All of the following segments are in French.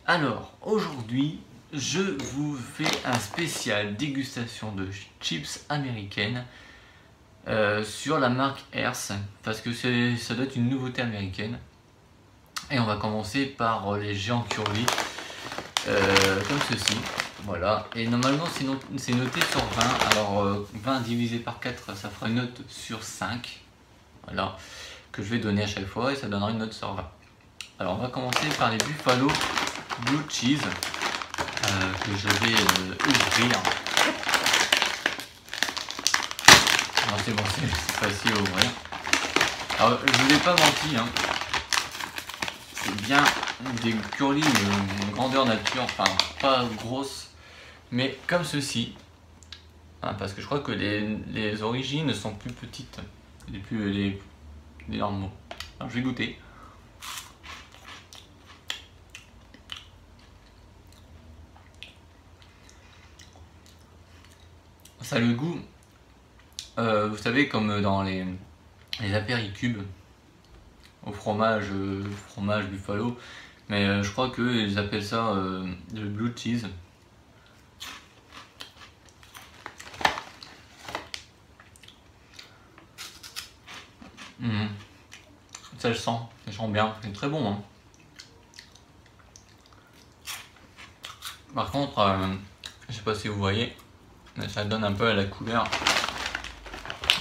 Alors, aujourd'hui, je vous fais un spécial dégustation de chips américaines sur la marque Hertz, parce que ça doit être une nouveauté américaine. Et on va commencer par les géants curly, comme ceci. Voilà, et normalement c'est noté sur 20, alors 20 divisé par 4, ça fera une note sur 5. Voilà, que je vais donner à chaque fois et ça donnera une note sur 20. Alors on va commencer par les Buffalo Blue Cheese que je vais ouvrir. Non, c'est bon, c'est facile à ouvrir. Alors je vous ai pas menti, hein. C'est bien des curly grandeur nature, enfin pas grosses, mais comme ceci, hein, parce que je crois que les origines sont plus petites, les normaux. Alors je vais goûter. Ça a le goût, vous savez, comme dans les apéricubes au fromage buffalo, mais je crois qu'ils appellent ça le blue cheese. Ça le sent bien, c'est très bon, hein. Par contre, je sais pas si vous voyez, mais ça donne un peu à la couleur.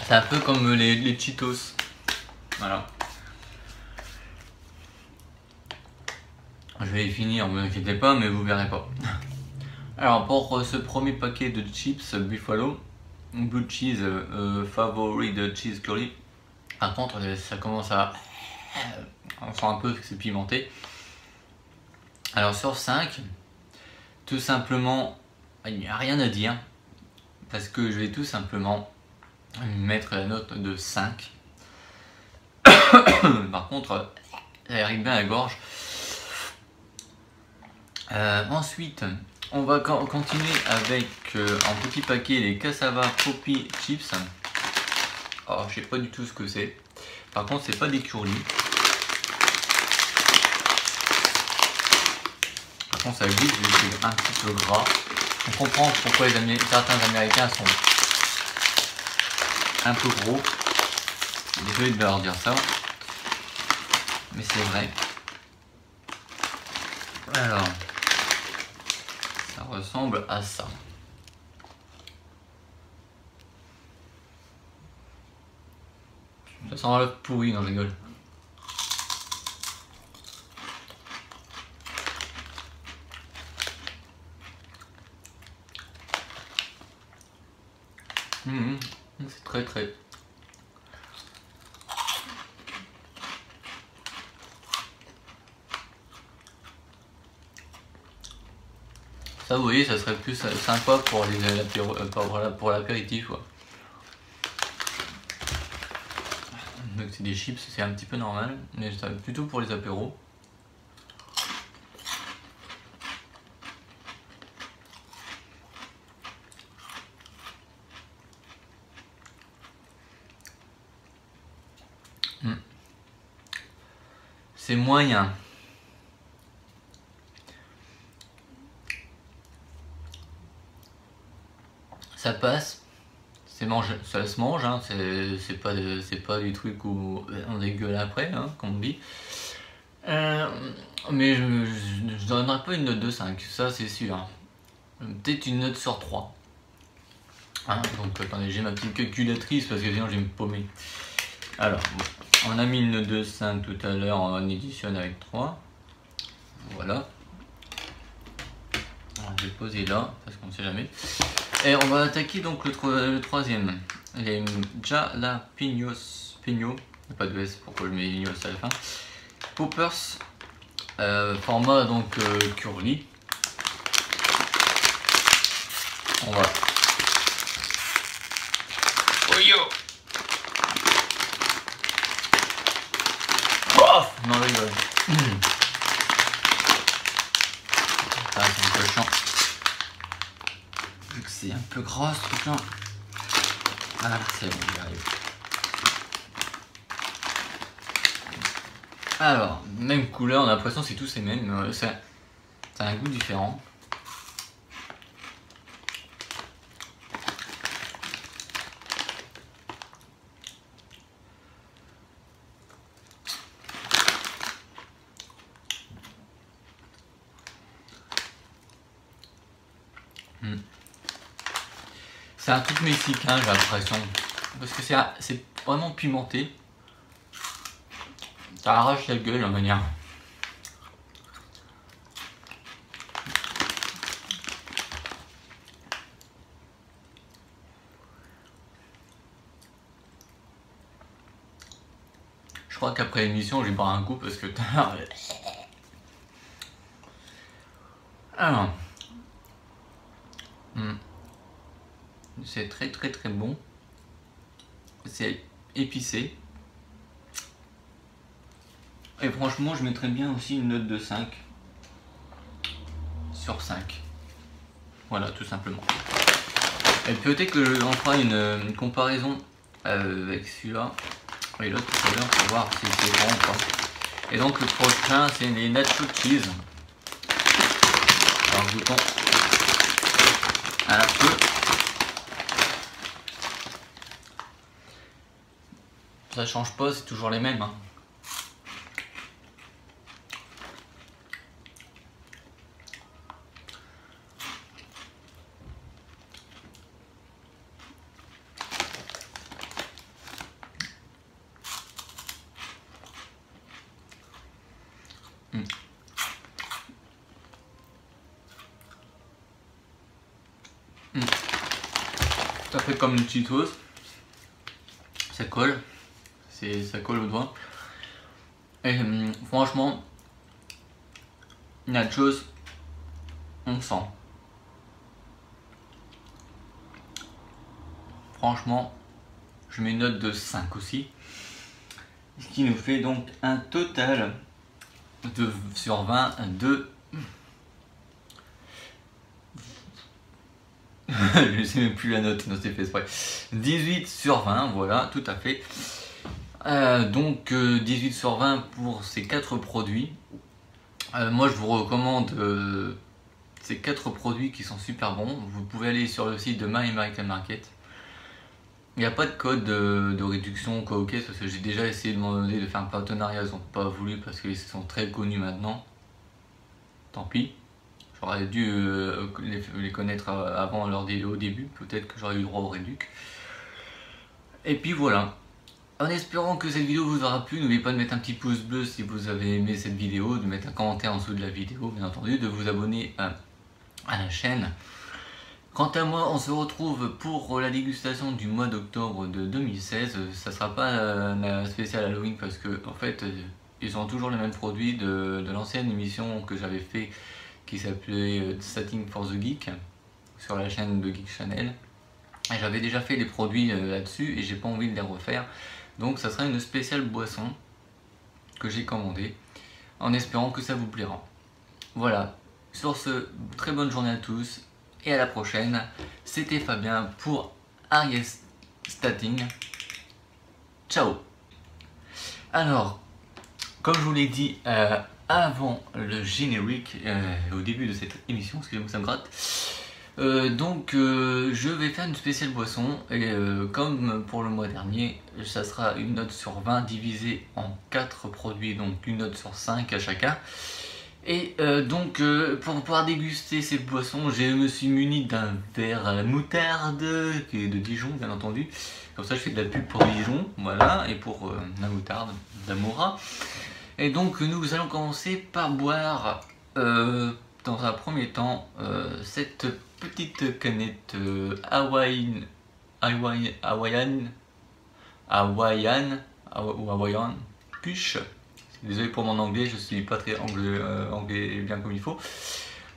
C'est un peu comme les Cheetos. Voilà. Je vais y finir, ne vous inquiétez pas, mais vous verrez pas. Alors pour ce premier paquet de chips Buffalo Blue Cheese Favorite Cheese Curly, par contre ça commence à... on sent un peu que c'est pimenté. Alors sur 5, tout simplement, il n'y a rien à dire, parce que je vais tout simplement mettre la note de 5. Par contre, ça arrive bien à la gorge. Ensuite, on va continuer avec un petit paquet les Cassava Poppy Chips. Alors, je sais pas du tout ce que c'est. Par contre, c'est pas des curly. Par contre, ça goûte, c'est un petit peu gras. On comprend pourquoi certains Américains sont un peu gros. Désolé de leur dire ça, mais c'est vrai. Alors, ça ressemble à ça. Ça sent l'œuf pourri, non, je rigole. C'est très. Ça, vous voyez, ça serait plus sympa pour pour l'apéritif, quoi. Donc c'est des chips, c'est un petit peu normal, mais ça plutôt pour les apéros. C'est moyen. Ça passe, ça se mange, hein, c'est pas du truc où on dégueule après, hein, comme on dit. Mais je donnerai pas une note de 5, ça c'est sûr. Peut-être une note sur 3. Hein, donc attendez, j'ai ma petite calculatrice parce que sinon je vais me paumer. Alors, bon, on a mis une note de 5 tout à l'heure, on additionne avec 3. Voilà. Alors, je vais poser là, parce qu'on ne sait jamais. Et on va attaquer donc le troisième. Les Jalapenos. Il n'y a pas de S, pourquoi je mets Ignos à la fin. Poppers. Format donc curly. On va. Oh yo! Non, là, ah, c'est un peu chiant. Vu que c'est un peu gros ce truc là. Ah, c'est bon, j'y arrive. Alors, même couleur, on a l'impression que c'est tous les mêmes, mais ça a un goût différent. C'est un truc mexicain, j'ai l'impression. Parce que c'est vraiment pimenté. Ça arrache la gueule en manière. Je crois qu'après l'émission, je vais boire un coup parce que... Alors... C'est très très très bon. C'est épicé. Et franchement, je mettrais bien aussi une note de 5 sur 5. Voilà, tout simplement. Et peut-être que j'en ferai une comparaison avec celui-là et l'autre tout à l'heure pour voir si c'est bon ou pas. Et donc le prochain, c'est les nacho cheese. Alors goûtons un peu. Ça change pas, c'est toujours les mêmes. Hein. Ça fait comme une Cheetos. Ça colle. Ça colle au doigt. Et franchement, nachos, on sent. Franchement, je mets une note de 5 aussi. Ce qui nous fait donc un total de sur 20 de... Je ne sais même plus la note, non, c'est fait exprès. 18 sur 20, voilà, tout à fait. Donc 18 sur 20 pour ces 4 produits. Moi je vous recommande ces 4 produits qui sont super bons. Vous pouvez aller sur le site de My American Market. Il n'y a pas de code de réduction quoi, ok, parce que j'ai déjà essayé de demander de faire un partenariat, ils n'ont pas voulu parce qu'ils sont très connus maintenant. Tant pis. J'aurais dû les connaître avant au début, peut-être que j'aurais eu droit au réduc. Et puis voilà. En espérant que cette vidéo vous aura plu, n'oubliez pas de mettre un petit pouce bleu si vous avez aimé cette vidéo, de mettre un commentaire en dessous de la vidéo, bien entendu, de vous abonner à la chaîne. Quant à moi, on se retrouve pour la dégustation du mois d'octobre de 2016. Ça sera pas un spécial Halloween parce que en fait, ils ont toujours les mêmes produits de l'ancienne émission que j'avais fait qui s'appelait Setting for the Geek sur la chaîne de Geek Channel. Et j'avais déjà fait les produits là-dessus et j'ai pas envie de les refaire. Donc ça sera une spéciale boisson que j'ai commandée en espérant que ça vous plaira. Voilà, sur ce, très bonne journée à tous et à la prochaine. C'était Fabien pour Aries Stating. Ciao. Alors, comme je vous l'ai dit avant le générique, au début de cette émission, excusez-moi ça me gratte, je vais faire une spéciale boisson et comme pour le mois dernier, ça sera une note sur 20 divisée en 4 produits, donc une note sur 5 à chacun. Et pour pouvoir déguster cette boisson, je me suis muni d'un verre à la moutarde, qui est de Dijon bien entendu. Comme ça je fais de la pub pour Dijon, voilà, et pour la moutarde d'Amora. Et donc nous allons commencer par boire dans un premier temps cette petite canette Hawaiian Push. Désolé pour mon anglais, je suis pas très anglais bien comme il faut.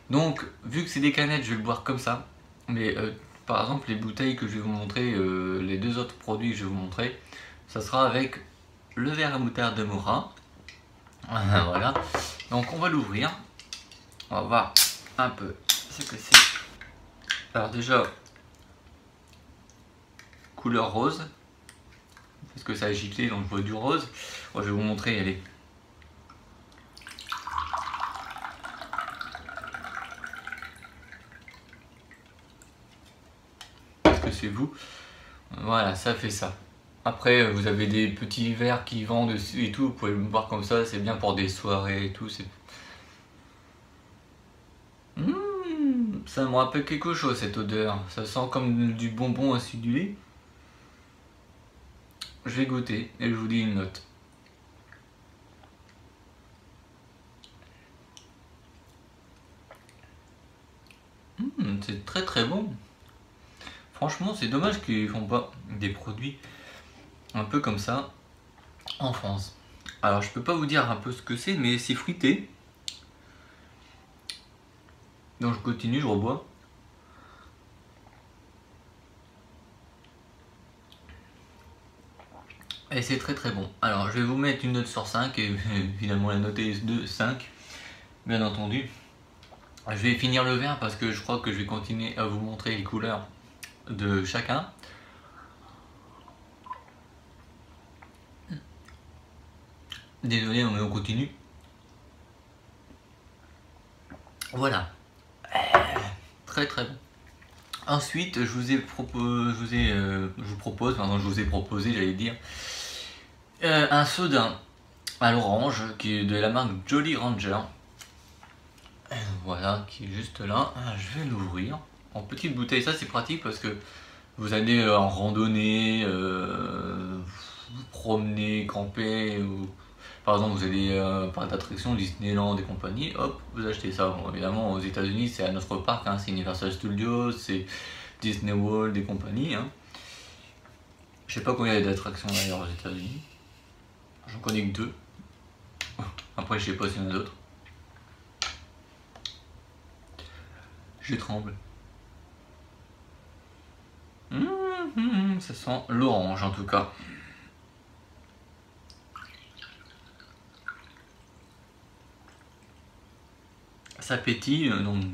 Donc vu que c'est des canettes, je vais le boire comme ça. Mais par exemple les bouteilles que je vais vous montrer, les deux autres produits que je vais vous montrer, ça sera avec le verre à moutarde de Mora. Voilà, donc on va l'ouvrir, on va voir un peu ce que c'est. Alors déjà, couleur rose, parce que ça a giclé donc je vois du rose. Bon, je vais vous montrer, elle est. Est-ce que c'est vous? Voilà, ça fait ça. Après, vous avez des petits verres qui vendent dessus et tout, vous pouvez le boire comme ça, c'est bien pour des soirées et tout. Ça me rappelle quelque chose cette odeur, ça sent comme du bonbon acidulé. Je vais goûter et je vous dis une note. C'est très très bon. Franchement, c'est dommage qu'ils font pas des produits un peu comme ça en France. Alors, je peux pas vous dire un peu ce que c'est, mais c'est fruité. Donc, je continue, je rebois. Et c'est très très bon. Alors, je vais vous mettre une note sur 5 et finalement la note est de 5, bien entendu. Je vais finir le verre parce que je crois que je vais continuer à vous montrer les couleurs de chacun. Désolé, mais on continue. Voilà. Très très bon. Ensuite, je vous ai proposé, j'allais dire, un soda à l'orange qui est de la marque Jolly Ranger. Voilà, qui est juste là. Je vais l'ouvrir en petite bouteille. Ça, c'est pratique parce que vous allez en randonnée, vous promener, camper, ou par exemple vous allez parc d'attraction, Disneyland et compagnie, hop, vous achetez ça. Bon, évidemment, aux États-Unis, c'est à notre parc, hein, c'est Universal Studios, c'est Disney World et compagnie. Hein. Je sais pas combien il y a d'attractions d'ailleurs aux États-Unis. J'en connais que 2. Après, je sais pas s'il y en a d'autres. Je tremble. Ça sent l'orange en tout cas. Ça pétille, donc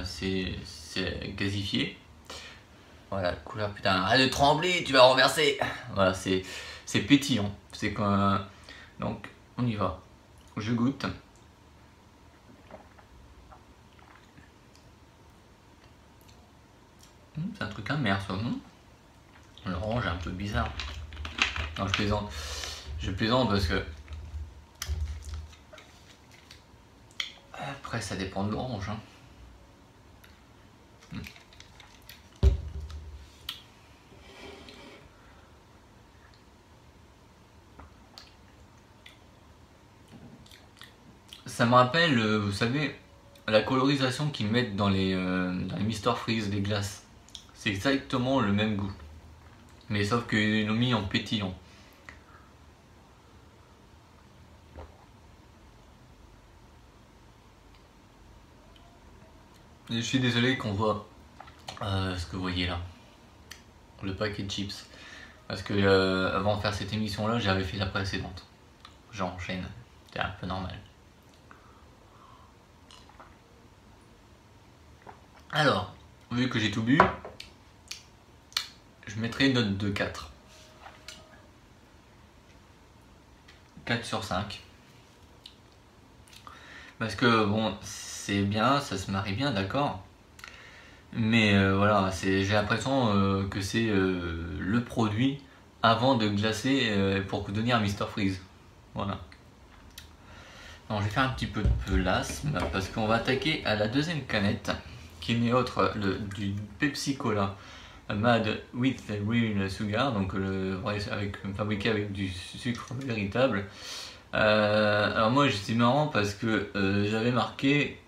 c'est gazifié. Voilà, la couleur, putain, arrête de trembler, tu vas renverser. Voilà, c'est pétillant. C'est comme donc on y va. Je goûte. C'est un truc amer ça. L'orange est un peu bizarre. Non, je plaisante. Je plaisante parce que après ça dépend de l'orange. Hein. Ça me rappelle, vous savez, la colorisation qu'ils mettent dans les Mr Freeze, les glaces. C'est exactement le même goût. Mais sauf qu'ils l'ont mis en pétillant. Et je suis désolé qu'on voit ce que vous voyez là. Le paquet de chips. Parce que avant de faire cette émission là, j'avais fait la précédente. J'enchaîne. C'est un peu normal. Alors, vu que j'ai tout bu, je mettrai une note de 4. 4 sur 5. Parce que bon, c'est bien, ça se marie bien, d'accord. Mais voilà, j'ai l'impression que c'est le produit avant de glacer pour donner un Mr Freeze. Voilà. Donc je vais faire un petit peu de pelasme parce qu'on va attaquer à la deuxième canette qui n'est autre du Pepsi Cola Mad with Real Sugar, donc fabriqué avec du sucre véritable. Alors moi c'est marrant parce que j'avais marqué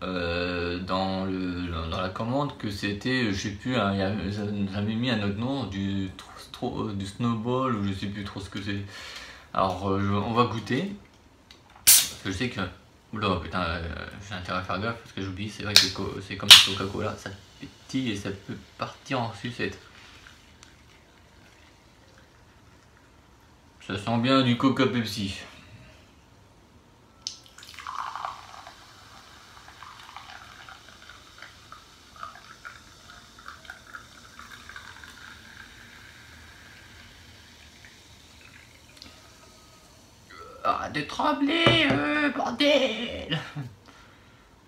dans la commande que c'était, je sais plus, j'avais mis un autre nom, du Snowball ou je sais plus trop ce que c'est. Alors on va goûter. Parce que je sais que... Oula putain, j'ai intérêt à faire gaffe parce que j'oublie, c'est vrai que c'est comme le Coca-Cola, ça pétille et ça peut partir en sucette. Ça sent bien du Coca Pepsi. de trembler, bordel.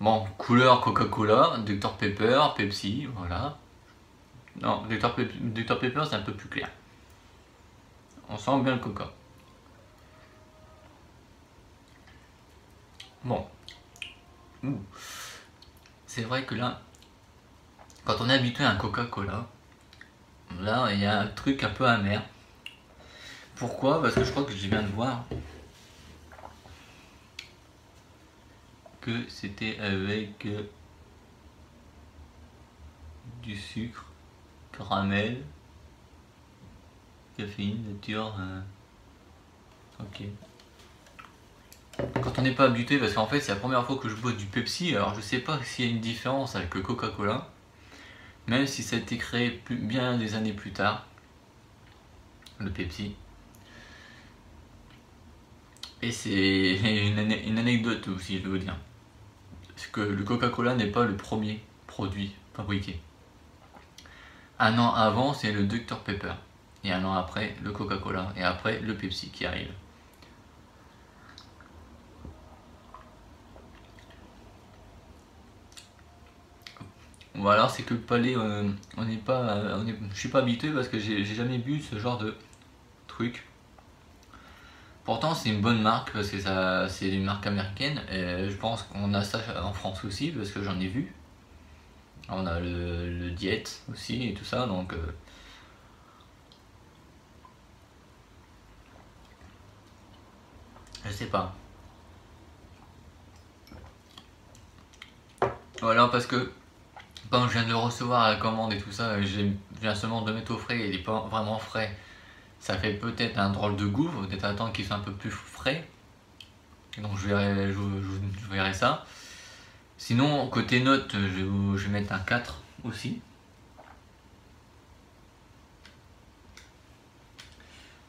Bon, couleur Coca-Cola, Dr Pepper, Pepsi, voilà. Non, Dr Pepper c'est un peu plus clair. On sent bien le coca. Bon. C'est vrai que là, quand on est habitué à un Coca-Cola, là il y a un truc un peu amer. Pourquoi? Parce que je crois que je viens de voir que c'était avec du sucre, caramel, caféine, nature. Ok. Quand on n'est pas habitué, parce qu'en fait c'est la première fois que je bois du Pepsi, alors je sais pas s'il y a une différence avec le Coca-Cola, même si ça a été créé bien des années plus tard, le Pepsi. Et c'est une anecdote aussi, je veux dire. C'est que le Coca-Cola n'est pas le premier produit fabriqué. Un an avant, c'est le Dr Pepper. Et un an après, le Coca-Cola. Et après, le Pepsi qui arrive. Voilà, c'est que le palais, je suis pas habitué parce que j'ai jamais bu ce genre de truc. Pourtant, c'est une bonne marque parce que c'est une marque américaine. Et je pense qu'on a ça en France aussi parce que j'en ai vu. On a le Diet aussi et tout ça, donc je sais pas. Voilà, parce que quand je viens de le recevoir à la commande et tout ça, je viens seulement de le mettre au frais, il n'est pas vraiment frais. Ça fait peut-être un drôle de goût, peut-être attendre qu'il soit un peu plus frais. Donc je verrai ça. Sinon, côté note, je vais mettre un 4 aussi.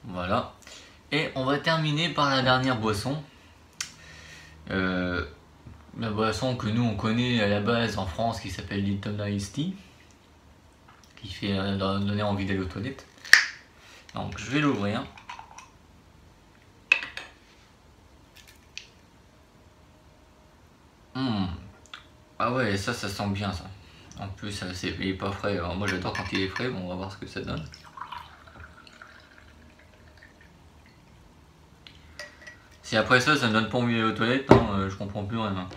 Voilà. Et on va terminer par la dernière boisson. La boisson que nous on connaît à la base en France qui s'appelle Lipton Ice Tea. Qui fait donner envie d'aller aux toilettes. Donc je vais l'ouvrir. Ah ouais, ça sent bien ça. En plus, il est pas frais. Alors moi j'adore quand il est frais, bon, on va voir ce que ça donne. Si après ça me donne pas envie d'aller aux toilettes, hein, je comprends plus rien.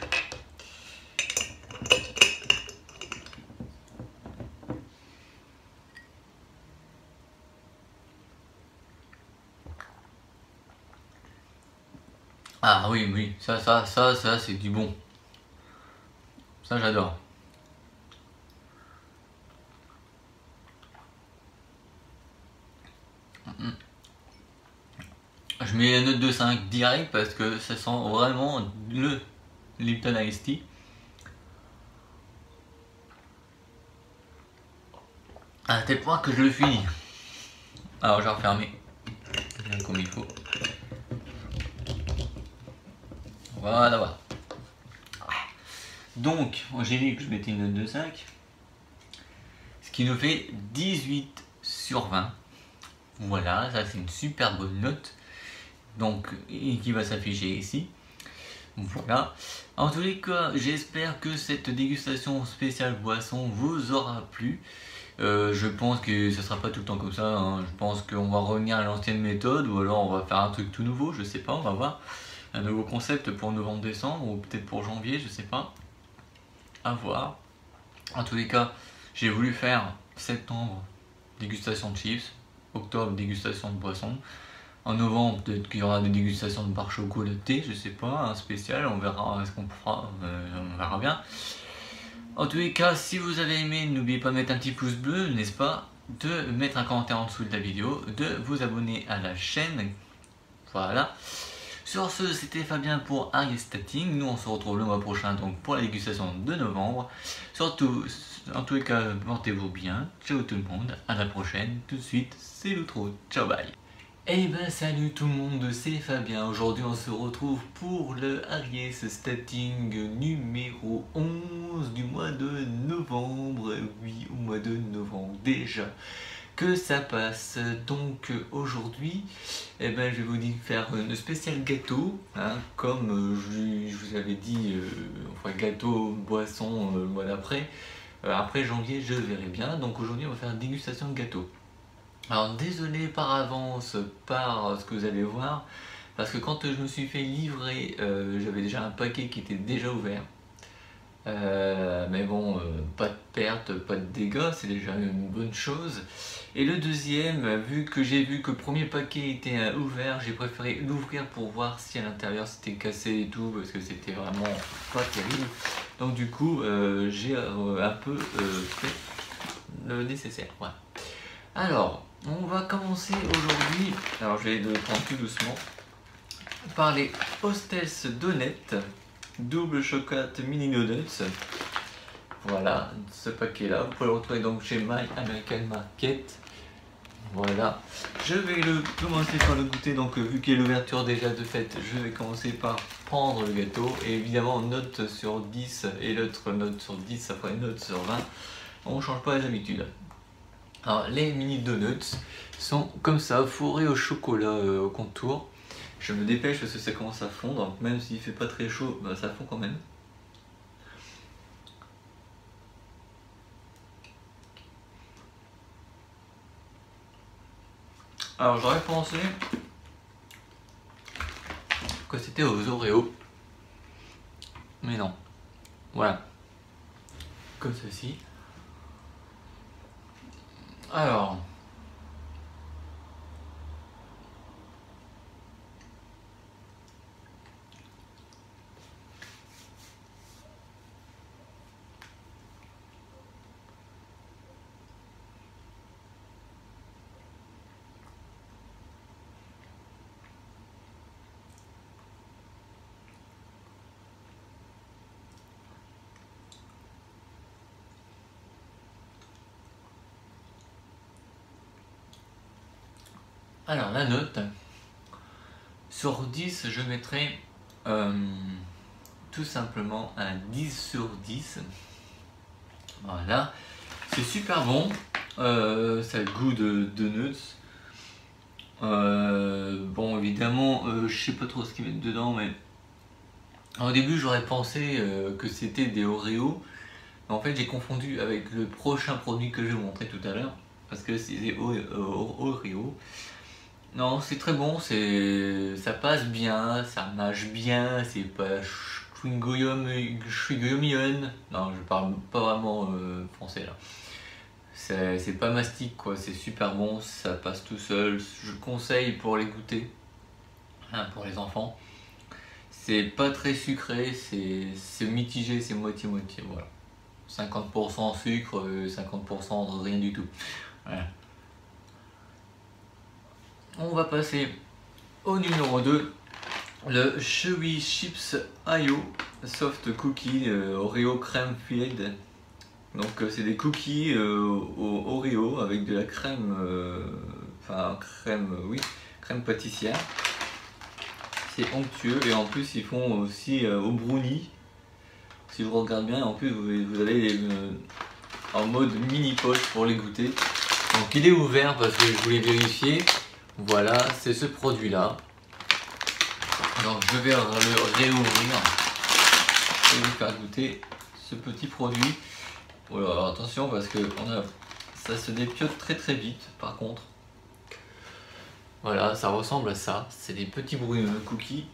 Ah oui, oui, ça c'est du bon. Ça j'adore. Je mets la note de 5 direct parce que ça sent vraiment le Lipton Ice Tea. À tel point que je le finis. Alors j'ai refermé. Bien comme il faut. Voilà, voilà. Donc, j'ai dit que je mettais une note de 5. Ce qui nous fait 18 sur 20. Voilà, ça c'est une super bonne note. Donc, qui va s'afficher ici. Voilà. En tous les cas, j'espère que cette dégustation spéciale boisson vous aura plu. Je pense que ce sera pas tout le temps comme ça. Hein. Je pense qu'on va revenir à l'ancienne méthode ou alors on va faire un truc tout nouveau. Je sais pas, on va voir. Un nouveau concept pour novembre-décembre ou peut-être pour janvier, je sais pas. À voir. En tous les cas, j'ai voulu faire septembre dégustation de chips, octobre dégustation de boissons. En novembre, peut-être qu'il y aura des dégustations de bar chocolaté, je sais pas, un spécial, on verra ce qu'on fera, on verra bien. En tous les cas, si vous avez aimé, n'oubliez pas de mettre un petit pouce bleu, n'est-ce pas, de mettre un commentaire en dessous de la vidéo, de vous abonner à la chaîne. Voilà. Sur ce, c'était Fabien pour Arié Statting. Nous, on se retrouve le mois prochain donc pour la dégustation de novembre. Surtout, en tous les cas, portez-vous bien. Ciao tout le monde. À la prochaine. Tout de suite, c'est l'outro. Ciao, bye. Eh ben salut tout le monde, c'est Fabien. Aujourd'hui on se retrouve pour le Arié Statting numéro 11 du mois de novembre. Oui, au mois de novembre déjà. que ça passe. Donc aujourd'hui, eh ben, je vais vous dire faire une spéciale gâteau, hein, comme je vous avais dit, enfin gâteau, boisson, le mois d'après. Après janvier, je verrai bien. Donc aujourd'hui, on va faire une dégustation de gâteau. Alors désolé par avance par ce que vous allez voir, parce que quand je me suis fait livrer, j'avais déjà un paquet qui était déjà ouvert. Mais bon, pas de perte, pas de dégâts, c'est déjà une bonne chose. Et le deuxième, vu que j'ai vu que le premier paquet était ouvert, j'ai préféré l'ouvrir pour voir si à l'intérieur c'était cassé et tout, parce que c'était vraiment pas terrible. Donc du coup, j'ai un peu fait le nécessaire. Voilà. Alors, on va commencer aujourd'hui, alors je vais le prendre tout doucement, par les Hostess Donuts double chocolat mini donuts. Voilà, ce paquet là, vous pouvez le retrouver donc chez My American Market. Voilà, je vais commencer par le goûter, donc vu qu'il y a l'ouverture déjà de fait, je vais commencer par prendre le gâteau, et évidemment note sur 10 et l'autre note sur 10, après une note sur 20, on ne change pas les habitudes. Alors les mini donuts sont comme ça, fourrés au chocolat au contour. Je me dépêche parce que ça commence à fondre, même s'il fait pas très chaud, bah ça fond quand même. Alors j'aurais pensé que c'était aux Oreos, mais non. Voilà, comme ceci. Alors, la note, sur 10, je mettrai tout simplement un 10 sur 10. Voilà, c'est super bon, ça a le goût de nuts. Bon, évidemment, je sais pas trop ce qu'ils mettent dedans, mais au début j'aurais pensé que c'était des Oreos. En fait, j'ai confondu avec le prochain produit que je vais vous montrer tout à l'heure, parce que c'est des Oreos. Non, c'est très bon, ça passe bien, ça mâche bien, c'est pas chewing-gum. Non, je parle pas vraiment français là. C'est pas mastic quoi, c'est super bon, ça passe tout seul. Je conseille pour les goûter, hein, pour les enfants. C'est pas très sucré, c'est mitigé, c'est moitié-moitié, voilà. 50% sucre, 50% de rien du tout. Voilà. On va passer au numéro 2, le Chewy Chips IO Soft Cookie Oreo Crème Filled. Donc c'est des cookies au Oreo avec de la crème, crème pâtissière. C'est onctueux et en plus ils font aussi au brownie. Si je regarde bien, en plus vous avez en mode mini poche pour les goûter. Donc il est ouvert parce que je voulais vérifier. Voilà, c'est ce produit là. Donc je vais le réouvrir et vous faire goûter ce petit produit. Voilà, alors attention parce que ça se dépiote très très vite par contre. Voilà, ça ressemble à ça. C'est des petits cookies.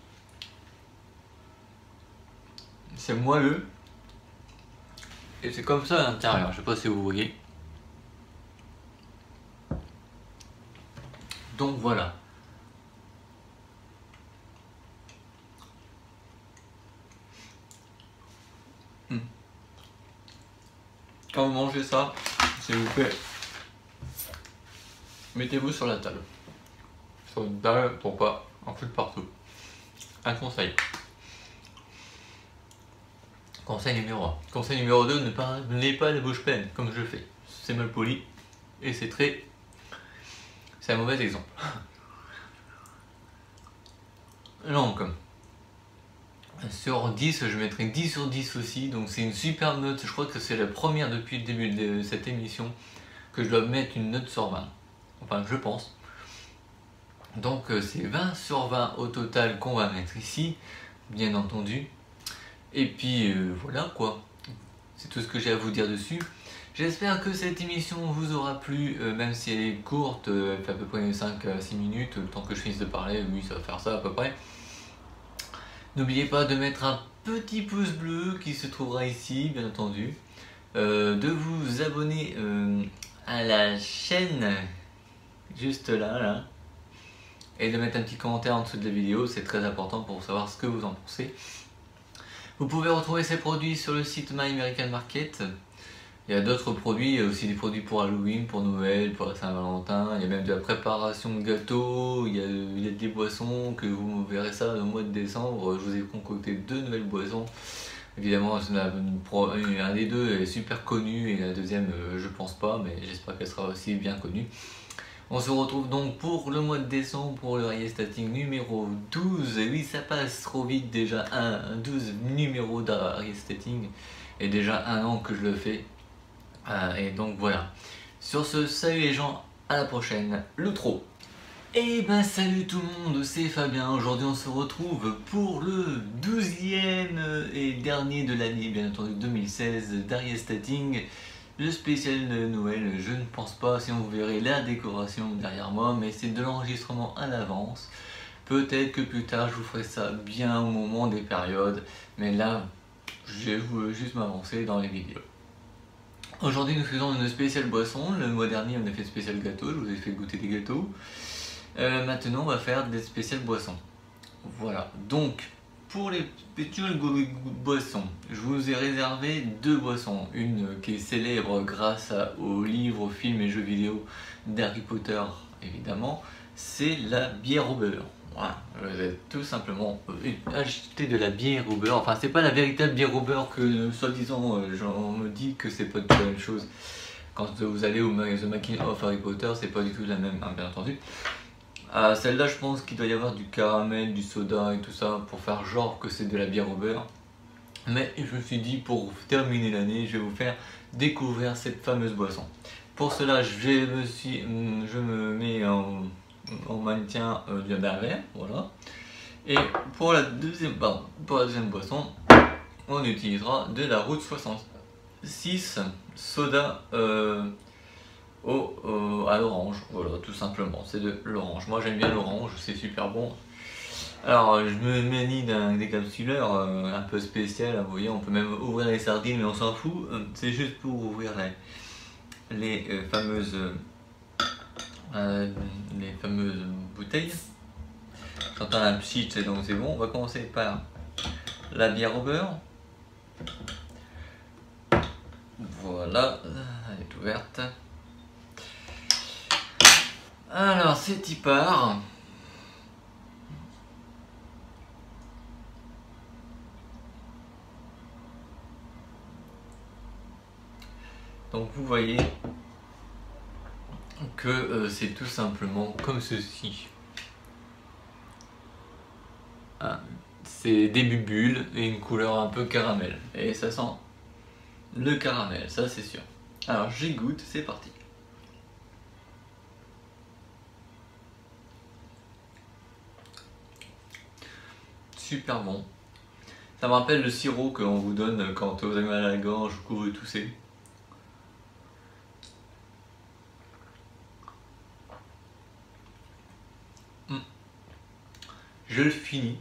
C'est moelleux. Et c'est comme ça à l'intérieur, je sais pas si vous voyez. Donc voilà. Quand vous mangez ça, s'il vous plaît, mettez-vous sur la table. Sur une table pour pas en foutre partout. Un conseil. Conseil numéro 1. Conseil numéro 2, n'ayez pas la bouche pleine, comme je fais. C'est mal poli et c'est un mauvais exemple. Donc, sur 10, je mettrai 10 sur 10 aussi, donc c'est une super note. Je crois que c'est la première depuis le début de cette émission que je dois mettre une note sur 20. Enfin, je pense. Donc c'est 20 sur 20 au total qu'on va mettre ici, bien entendu. Et puis voilà quoi. C'est tout ce que j'ai à vous dire dessus. J'espère que cette émission vous aura plu, même si elle est courte, elle fait à peu près 5 à 6 minutes, le temps que je finisse de parler, oui ça va faire ça à peu près. N'oubliez pas de mettre un petit pouce bleu qui se trouvera ici, bien entendu. De vous abonner à la chaîne, juste là. Et de mettre un petit commentaire en dessous de la vidéo, c'est très important pour savoir ce que vous en pensez. Vous pouvez retrouver ces produits sur le site My American Market. Il y a d'autres produits, il y a aussi des produits pour Halloween, pour Noël, pour la Saint-Valentin. Il y a même de la préparation de gâteaux, il y a des boissons, que vous verrez ça au mois de décembre. Je vous ai concocté 2 nouvelles boissons. Évidemment, un des deux est super connu et la deuxième, je pense pas, mais j'espère qu'elle sera aussi bien connue. On se retrouve donc pour le mois de décembre pour le Ariestating numéro 12. Et oui, ça passe trop vite déjà, 12 numéros d'Ariestating. Et déjà 1 an que je le fais. Et donc voilà. Sur ce, salut les gens, à la prochaine, l'outro. Et ben salut tout le monde, c'est Fabien. Aujourd'hui on se retrouve pour le 12e et dernier de l'année, bien entendu 2016, d'Ariestating. Le spécial de Noël, je ne pense pas, si vous verrez la décoration derrière moi, mais c'est de l'enregistrement à l'avance. Peut-être que plus tard je vous ferai ça bien au moment des périodes, mais là je vais juste m'avancer dans les vidéos. Aujourd'hui nous faisons une spéciale boisson. Le mois dernier on a fait spécial gâteau, je vous ai fait goûter des gâteaux. Maintenant on va faire des spéciales boissons. Voilà, donc pour les spéciales boissons, je vous ai réservé 2 boissons. Une qui est célèbre grâce aux livres, aux films et jeux vidéo d'Harry Potter évidemment, c'est la bière au beurre. Voilà, je vais tout simplement acheter de la bière au beurre. Enfin, c'est pas la véritable bière au beurre que soi-disant on me dit que c'est pas du tout la même chose. Quand vous allez au The Making of Harry Potter, c'est pas du tout la même, hein, bien entendu. Celle-là, je pense qu'il doit y avoir du caramel, du soda et tout ça pour faire genre que c'est de la bière au beurre. Mais je me suis dit, pour terminer l'année, je vais vous faire découvrir cette fameuse boisson. Pour cela, je me mets en maintien du verre, voilà. Et pour la deuxième boisson, on utilisera de la Route 66 soda à l'orange, voilà, tout simplement, c'est de l'orange. Moi j'aime bien l'orange, c'est super bon. Alors je me manie d'un décapsuleur un peu spécial, vous voyez, on peut même ouvrir les sardines mais on s'en fout, c'est juste pour ouvrir les fameuses bouteilles. J'entends un pchit, donc c'est bon. On va commencer par la bière au beurre. Voilà, elle est ouverte. Alors c'est y part. Donc vous voyez que c'est tout simplement comme ceci. C'est des bulles et une couleur un peu caramel. Et ça sent le caramel, ça c'est sûr. Alors j'y goûte, c'est parti. Super bon. Ça me rappelle le sirop qu'on vous donne quand vous avez mal à la gorge ou que vous toussez. Je le finis.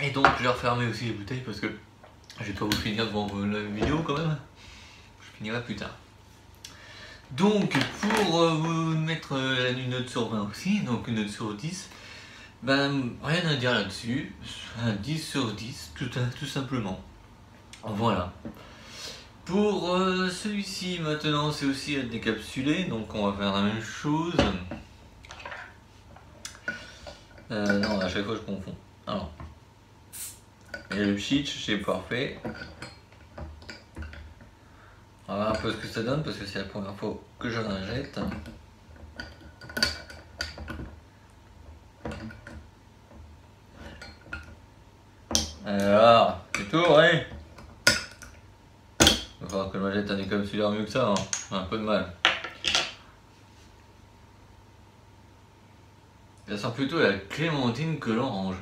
Et donc je vais refermer aussi les bouteilles parce que je vais pas vous finir devant la vidéo quand même. Je finirai plus tard. Donc pour vous mettre une note sur 20 aussi, donc une note sur 10, ben rien à dire là-dessus, un 10 sur 10 tout simplement. Voilà. Pour celui-ci maintenant c'est aussi à décapsuler, donc on va faire la même chose. Non, à chaque fois je confonds. Alors, il y a le pitch, c'est parfait. On va voir un peu ce que ça donne parce que c'est la première fois que j'en achète. Il va falloir que je m'achète un décapsuleur mieux que ça, hein. J'ai un peu de mal. Ça sent plutôt la clémentine que l'orange.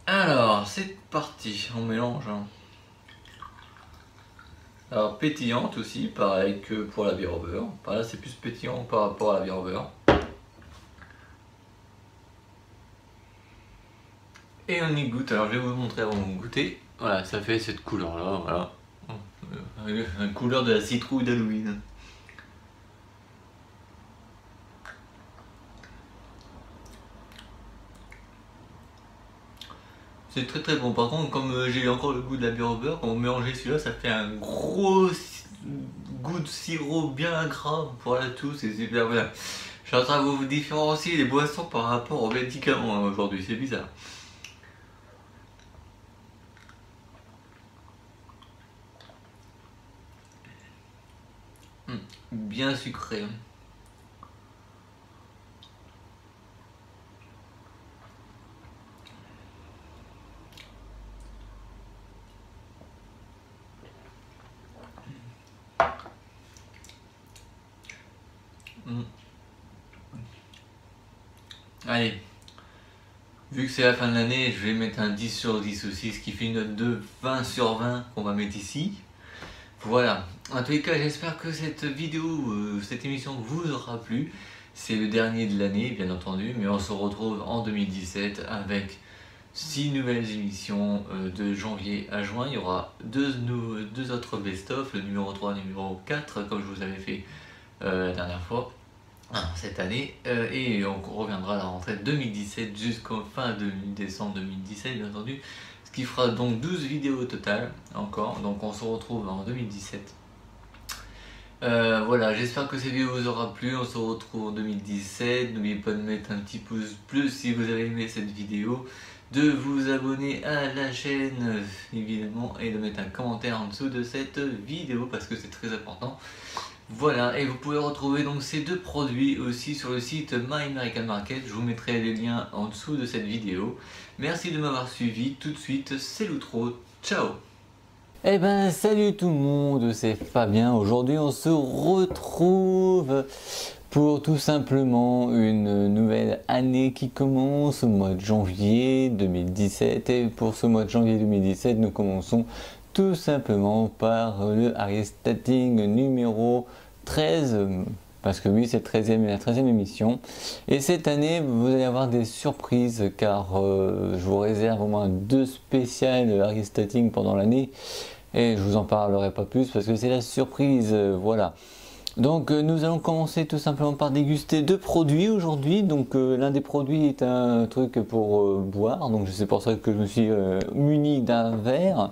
Alors, c'est parti, on mélange. Hein. Alors, pétillante aussi, pareil que pour la bière au beurre. Par là, c'est plus pétillant par rapport à la bière au beurre. Et on y goûte. Alors, je vais vous montrer avant de goûter. Voilà, ça fait cette couleur-là, voilà. La couleur de la citrouille d'Halloween. C'est très très bon. Par contre, comme j'ai encore le goût de la bière au beurre, quand vous mélangez celui-là, ça fait un gros goût de sirop bien gras. Voilà tout, c'est super bien. Je suis en train de vous différencier les boissons par rapport aux médicaments hein, aujourd'hui, c'est bizarre. Bien sucré. Allez, vu que c'est la fin de l'année, je vais mettre un 10 sur 10 aussi, ce qui fait une note de 20 sur 20 qu'on va mettre ici. Voilà, en tous les cas, j'espère que cette vidéo, cette émission vous aura plu. C'est le dernier de l'année, bien entendu, mais on se retrouve en 2017 avec 6 nouvelles émissions de janvier à juin. Il y aura deux autres best-of, le numéro 3 et le numéro 4, comme je vous avais fait la dernière fois. Cette année et on reviendra à la rentrée 2017 jusqu'au fin de décembre 2017 bien entendu, ce qui fera donc 12 vidéos au total encore, donc on se retrouve en 2017. Voilà, j'espère que cette vidéo vous aura plu, on se retrouve en 2017, n'oubliez pas de mettre un petit pouce bleu si vous avez aimé cette vidéo, de vous abonner à la chaîne évidemment et de mettre un commentaire en dessous de cette vidéo parce que c'est très important. Voilà, et vous pouvez retrouver donc ces deux produits aussi sur le site My American Market. Je vous mettrai les liens en dessous de cette vidéo. Merci de m'avoir suivi. Tout de suite, c'est l'outro. Ciao. Eh ben, salut tout le monde, c'est Fabien. Aujourd'hui, on se retrouve pour tout simplement une nouvelle année qui commence au mois de janvier 2017. Et pour ce mois de janvier 2017, nous commençons tout simplement par le Aristating numéro 13, parce que oui, c'est la 13e émission. Et cette année, vous allez avoir des surprises, car je vous réserve au moins 2 spéciales Aristating pendant l'année. Et je vous en parlerai pas plus, parce que c'est la surprise, voilà. Donc nous allons commencer tout simplement par déguster 2 produits aujourd'hui. Donc l'un des produits est un truc pour boire, donc c'est pour ça que je me suis muni d'un verre.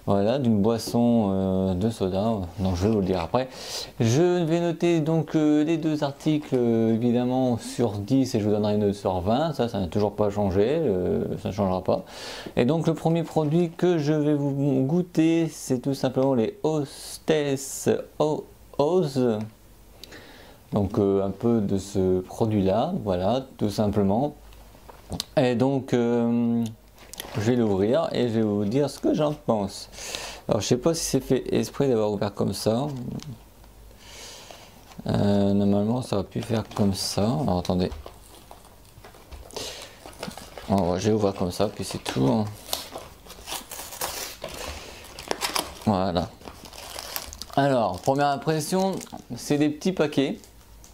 Voilà, d'une boisson de soda, donc je vais vous le dire après. Je vais noter donc les 2 articles évidemment sur 10 et je vous donnerai une note sur 20, ça n'a toujours pas changé, ça ne changera pas. Et donc le premier produit que je vais vous goûter, c'est tout simplement les Hostess Oz. Donc un peu de ce produit là, voilà, tout simplement. Et donc je vais l'ouvrir et je vais vous dire ce que j'en pense. Alors je sais pas si c'est fait exprès d'avoir ouvert comme ça. Normalement ça aurait pu faire comme ça. Alors attendez. Alors, je vais ouvrir comme ça puis c'est tout. Voilà. Alors première impression, c'est des petits paquets,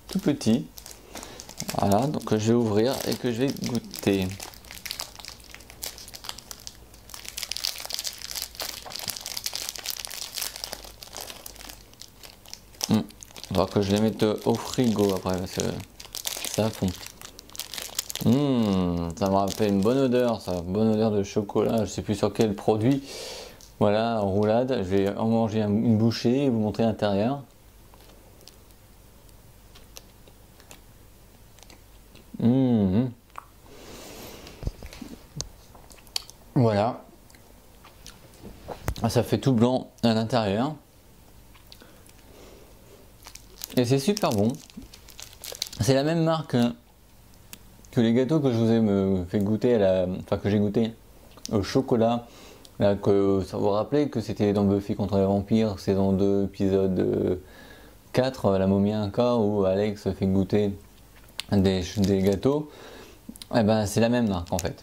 tout petits. Voilà, donc je vais ouvrir et que je vais goûter. Il va falloir que je les mette au frigo après parce que ça fond. Ça me rappelle une bonne odeur, ça, bonne odeur de chocolat. Je sais plus sur quel produit. Voilà, en roulade. Je vais en manger une bouchée et vous montrer l'intérieur. Voilà. Ça fait tout blanc à l'intérieur. Et c'est super bon. C'est la même marque que les gâteaux que je vous ai fait goûter que j'ai goûté au chocolat Là, ça vous rappelez que c'était dans Buffy contre les vampires, saison 2, épisode 4, la momie Inca, où Alex fait goûter des gâteaux. Et ben c'est la même marque en fait.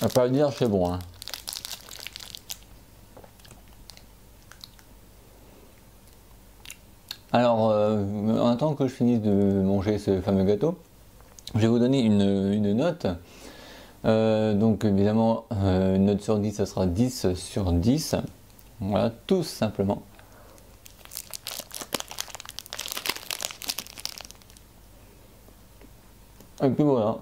À pas le dire, c'est bon. Hein. Alors, en attendant que je finisse de manger ce fameux gâteau, je vais vous donner une note. Donc évidemment, une note sur 10, ça sera 10 sur 10. Voilà, tout simplement. Et puis voilà.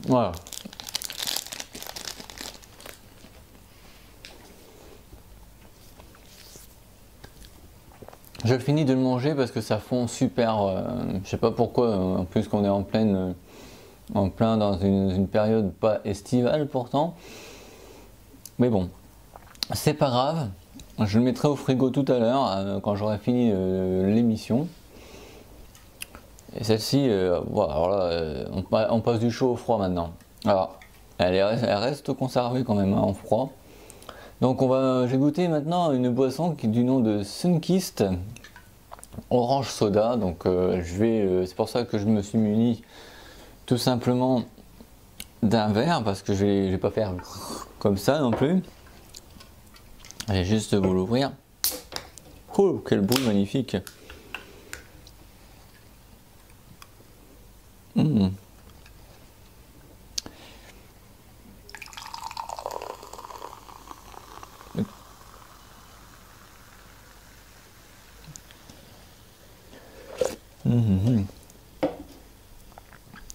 Voilà. Je finis de le manger parce que ça fond super. Je sais pas pourquoi. En plus qu'on est en plein dans une période pas estivale pourtant. Mais bon, c'est pas grave. Je le mettrai au frigo tout à l'heure quand j'aurai fini l'émission. Et celle-ci, voilà, alors là, on passe du chaud au froid maintenant. Alors, elle reste conservée quand même en froid. Donc j'ai goûté maintenant une boisson qui est du nom de Sunkist Orange Soda. Donc c'est pour ça que je me suis muni tout simplement d'un verre parce que je vais pas faire comme ça non plus. Je vais juste vous l'ouvrir. Oh, quel bruit magnifique!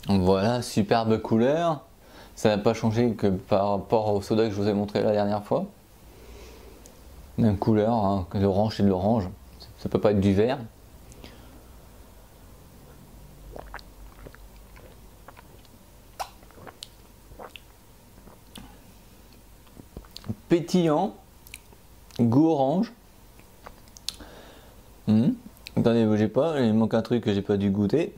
Voilà, superbe couleur. Ça n'a pas changé que par rapport au soda que je vous ai montré la dernière fois. Même couleur, hein, l'orange c'est de l'orange. Ça peut pas être du vert. Pétillant, goût orange. Attendez, bougez pas, il manque un truc que j'ai pas dû goûter.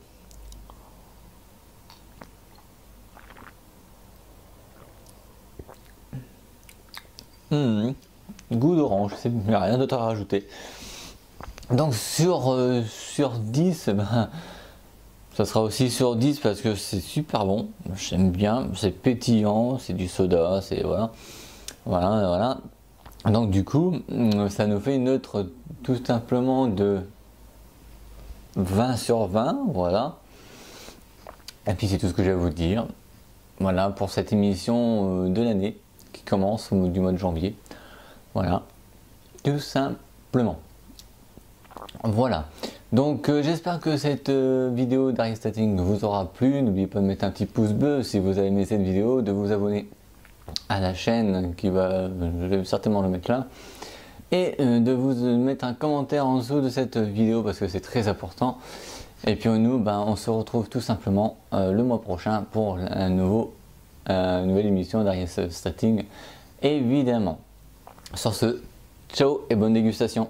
Goût d'orange, il n'y a rien d'autre à rajouter. Donc sur 10, ben, ça sera aussi sur 10 parce que c'est super bon. J'aime bien, c'est pétillant, c'est du soda, c'est voilà. Donc du coup, ça nous fait une note tout simplement de 20 sur 20, voilà. Et puis c'est tout ce que j'ai à vous dire. Voilà pour cette émission de l'année qui commence du mois de janvier. Voilà, tout simplement. Voilà. Donc j'espère que cette vidéo d'Aristating vous aura plu. N'oubliez pas de mettre un petit pouce bleu si vous avez aimé cette vidéo, de vous abonner à la chaîne je vais certainement le mettre là, et de vous mettre un commentaire en dessous de cette vidéo parce que c'est très important. Et puis nous, on se retrouve tout simplement le mois prochain pour une nouvelle émission d'Aristating, évidemment. Sur ce, ciao et bonne dégustation.